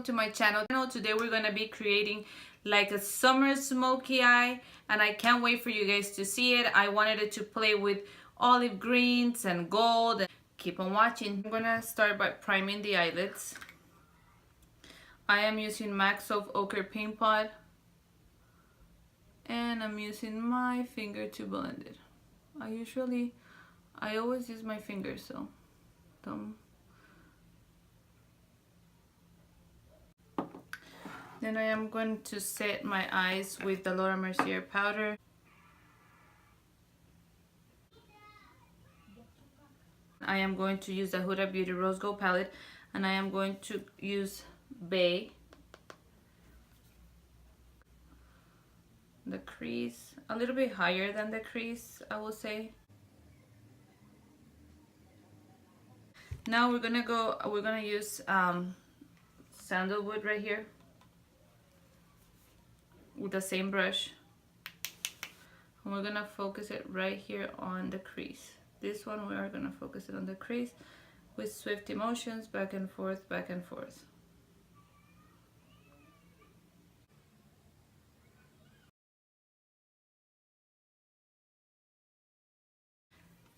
welcome to my channel. Today we're gonna be creating like a summer smoky eye, and I can't wait for you guys to see it. I wanted it to play with olive greens and gold. Keep on watching. I'm gonna start by priming the eyelids. I am using MAC Soft Ochre Paint Pot, and I'm using my finger to blend it. I always use my finger, so thumb. Then I am going to set my eyes with the Laura Mercier powder. I am going to use the Huda Beauty Rose Gold palette, and I am going to use Bay. The crease, a little bit higher than the crease, I will say. Now we're gonna use sandalwood right here with the same brush, and we're gonna focus it right here on the crease. This one we are gonna focus it on the crease with swift emotions, back and forth, back and forth.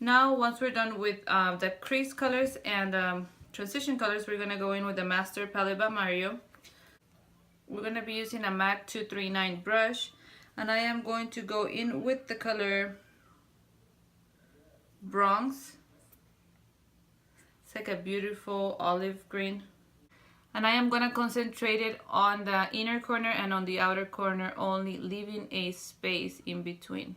Now once we're done with the crease colors and transition colors, we're gonna go in with the Master Palette by Mario. We're going to be using a MAC 239 brush, and I am going to go in with the color Bronze. It's like a beautiful olive green, and I am going to concentrate it on the inner corner and on the outer corner only, leaving a space in between.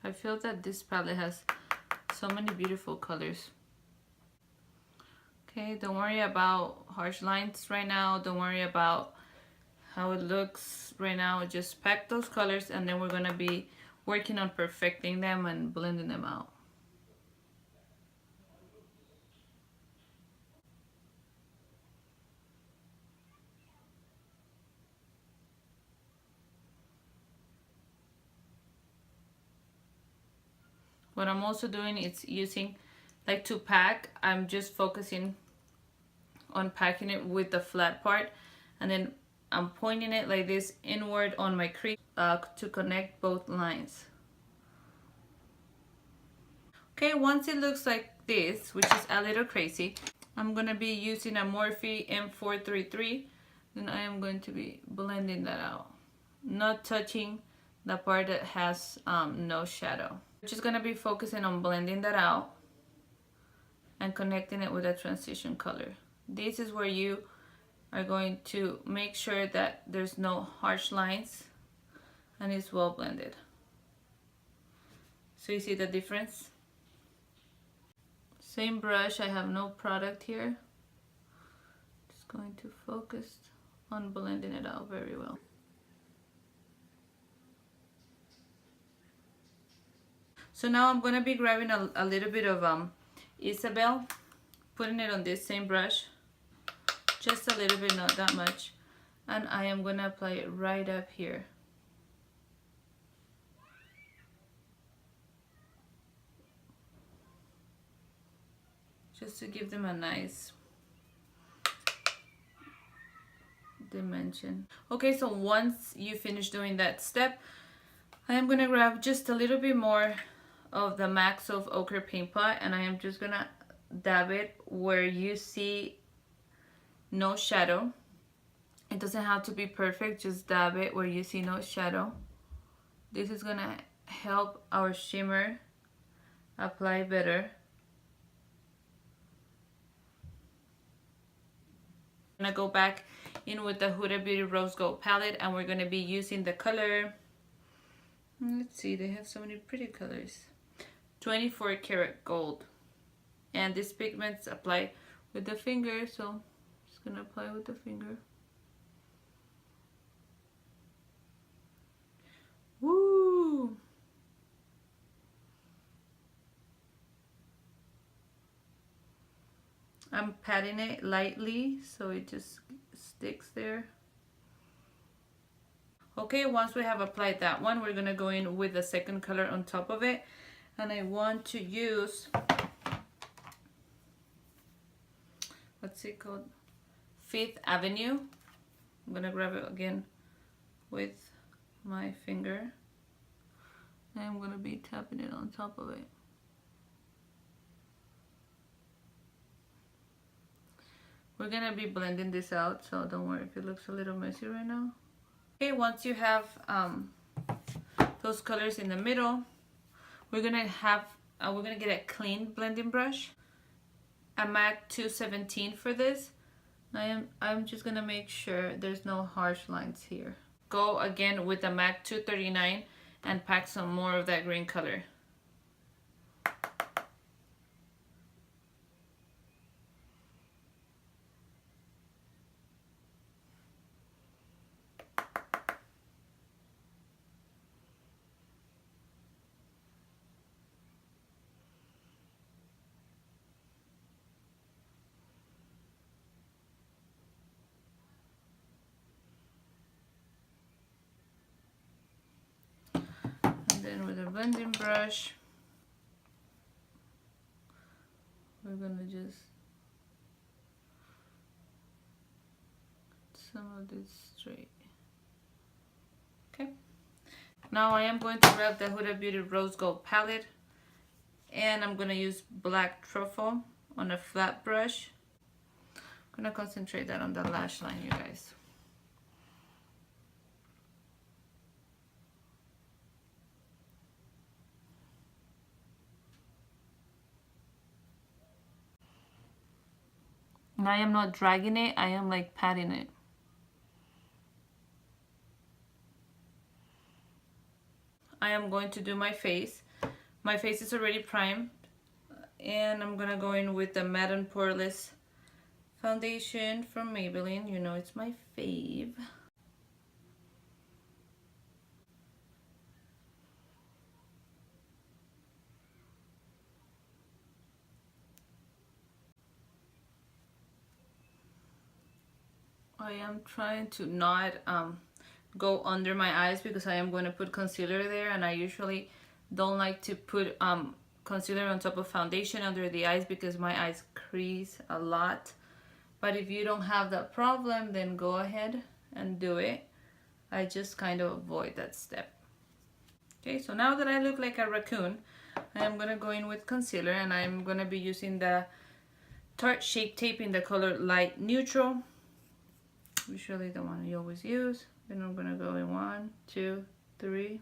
I feel that this palette has so many beautiful colors. Okay, don't worry about harsh lines right now. Don't worry about how it looks right now. Just pack those colors, and then we're gonna be working on perfecting them and blending them out. What I'm also doing is using, like to pack, I'm just focusing on packing it with the flat part, and then I'm pointing it like this inward on my crease to connect both lines. Okay, once it looks like this, which is a little crazy, I'm going to be using a Morphe M433. Then I am going to be blending that out, not touching the part that has no shadow. Just gonna be focusing on blending that out and connecting it with a transition color. This is where you are going to make sure that there's no harsh lines and it's well blended. So you see the difference? Same brush, I have no product here. Just going to focus on blending it out very well. So now I'm going to be grabbing a little bit of Isabel, putting it on this same brush, just a little bit, not that much, and I am going to apply it right up here. Just to give them a nice dimension. Okay, so once you finish doing that step, I am going to grab just a little bit more of the MAC Soft Ochre Paint Pot, and I am just gonna dab it where you see no shadow. It doesn't have to be perfect, just dab it where you see no shadow. This is gonna help our shimmer apply better. I'm gonna go back in with the Huda Beauty Rose Gold palette, and we're gonna be using the color, let's see, they have so many pretty colors, 24 karat gold, and these pigments apply with the finger, so I'm just gonna apply with the finger. Woo! I'm patting it lightly so it just sticks there. Okay, once we have applied that one, we're gonna go in with the second color on top of it. And I want to use, what's it called? Fifth Avenue. I'm gonna grab it again with my finger. And I'm gonna be tapping it on top of it. We're gonna be blending this out, so don't worry if it looks a little messy right now. Okay, once you have those colors in the middle, we're gonna get a clean blending brush, a MAC 217 for this. I'm just gonna make sure there's no harsh lines here. Go again with the MAC 239 and pack some more of that green color. Then with a blending brush, we're gonna just some of this straight. Okay. Now I am going to grab the Huda Beauty Rose Gold palette, and I'm gonna use black truffle on a flat brush. I'm gonna concentrate that on the lash line, you guys. And I am not dragging it, I am like patting it. I am going to do my face. My face is already primed, and I'm gonna go in with the Matte and Poreless foundation from Maybelline. You know it's my fave. I am trying to not go under my eyes because I am going to put concealer there, and I usually don't like to put concealer on top of foundation under the eyes because my eyes crease a lot. But if you don't have that problem, then go ahead and do it. I just kind of avoid that step. Okay, so now that I look like a raccoon, I am going to go in with concealer, and I'm going to be using the Tarte Shape Tape in the color Light Neutral. Usually the one you always use. Then I'm gonna go in 1, 2, 3.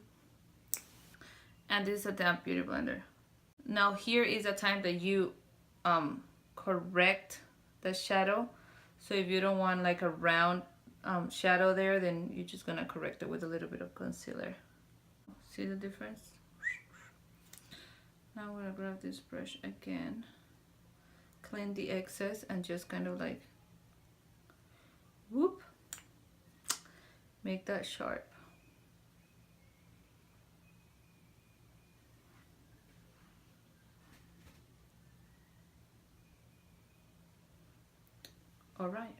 And this is a damp beauty blender. Now here is a time that you correct the shadow. So if you don't want like a round shadow there, then you're just gonna correct it with a little bit of concealer. See the difference? Now I'm gonna grab this brush again, clean the excess, and just kind of like whoop, make that sharp. All right.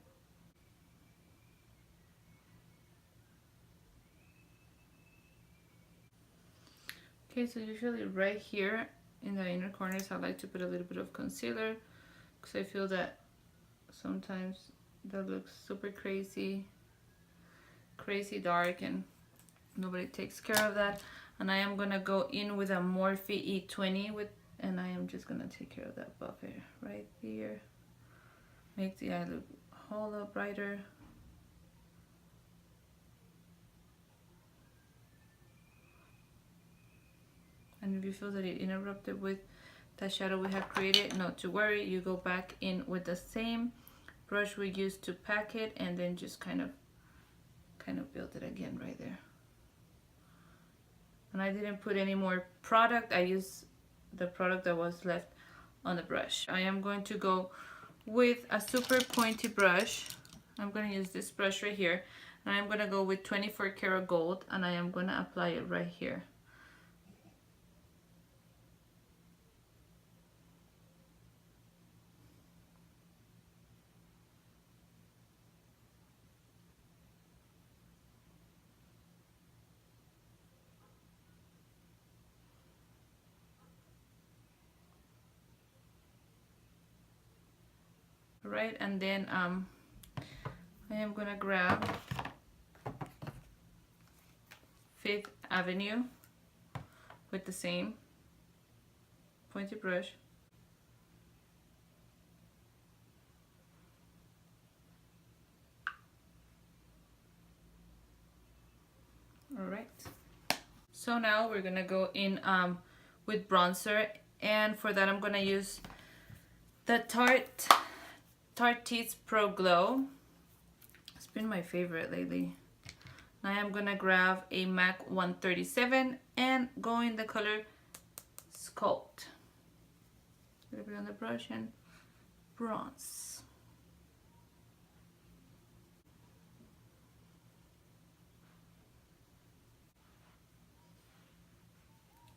Okay, so usually right here in the inner corners, I like to put a little bit of concealer because I feel that sometimes that looks super crazy dark, and nobody takes care of that. And I am gonna go in with a Morphe E20 and I am just gonna take care of that buffer right here. Make the eye look a whole lot brighter. And if you feel that it interrupted with the shadow we have created, not to worry, you go back in with the same brush we used to pack it, and then just kind of build it again right there. And I didn't put any more product. I used the product that was left on the brush. I am going to go with a super pointy brush. I'm going to use this brush right here, and I'm going to go with 24 karat gold, and I am going to apply it right here. right, and then I am gonna grab Fifth Avenue with the same pointy brush. All right, so now we're gonna go in with bronzer, and for that I'm gonna use the Tarteist Pro Glow. It's been my favorite lately. Now I'm gonna grab a MAC 137 and go in the color Sculpt. A little bit on the brush and bronze.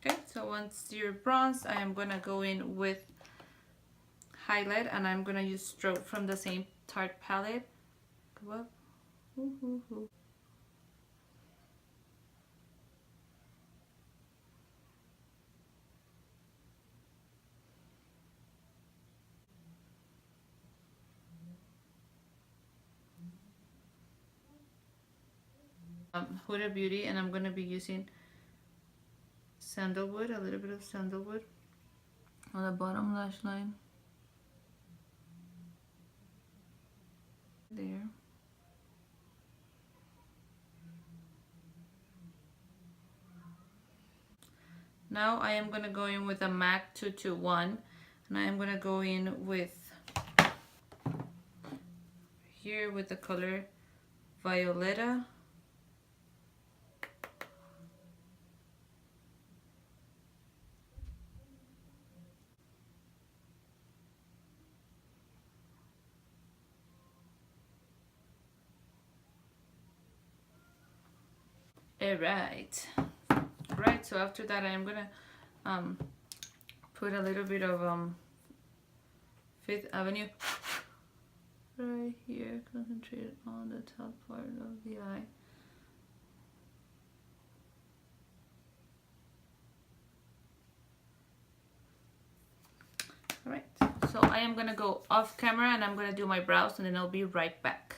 Okay, so once you're bronze, I am gonna go in with highlight, and I'm gonna use stroke from the same Tarte palette. Go up. Ooh, ooh, ooh. Huda Beauty, and I'm gonna be using sandalwood, a little bit of sandalwood on the bottom lash line. There. Now I am gonna go in with a MAC 221, and I am gonna go in with here with the color Violetta. Alright. Right, so after that I am gonna put a little bit of Fifth Avenue right here, concentrate on the top part of the eye. Alright, so I am gonna go off camera and I'm gonna do my brows, and then I'll be right back.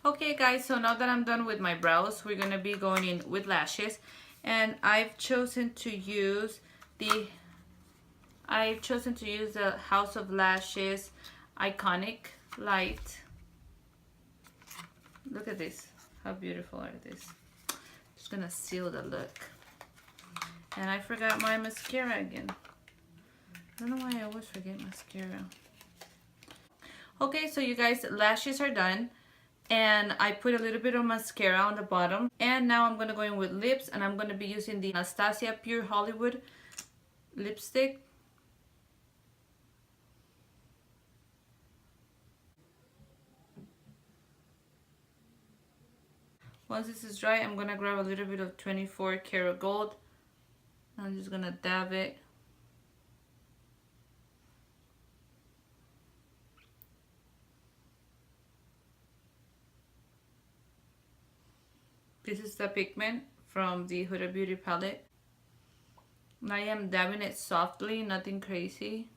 Okay guys, so now that I'm done with my brows, we're gonna be going in with lashes, and I've chosen to use the House of Lashes Iconic Light. Look at this, how beautiful are these? Just gonna seal the look. And I forgot my mascara again. I don't know why I always forget mascara. Okay, so you guys, lashes are done. And I put a little bit of mascara on the bottom. And now I'm going to go in with lips. And I'm going to be using the Anastasia Pure Hollywood lipstick. Once this is dry, I'm going to grab a little bit of 24 karat gold. I'm just going to dab it. This is the pigment from the Huda Beauty palette. I am dabbing it softly, nothing crazy.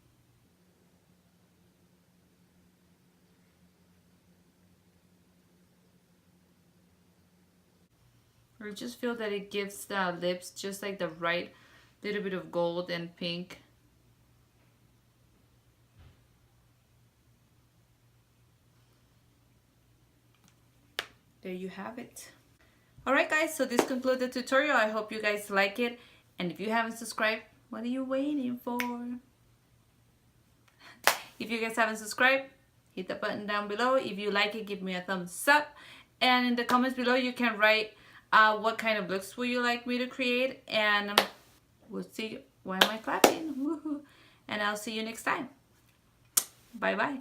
I just feel that it gives the lips just like the right little bit of gold and pink. There you have it. Alright guys, so this concludes the tutorial. I hope you guys like it. And if you haven't subscribed, what are you waiting for? If you guys haven't subscribed, hit the button down below. If you like it, give me a thumbs up. And in the comments below, you can write what kind of looks will you like me to create. And we'll see. Why am I clapping? Woohoo! And I'll see you next time. Bye bye.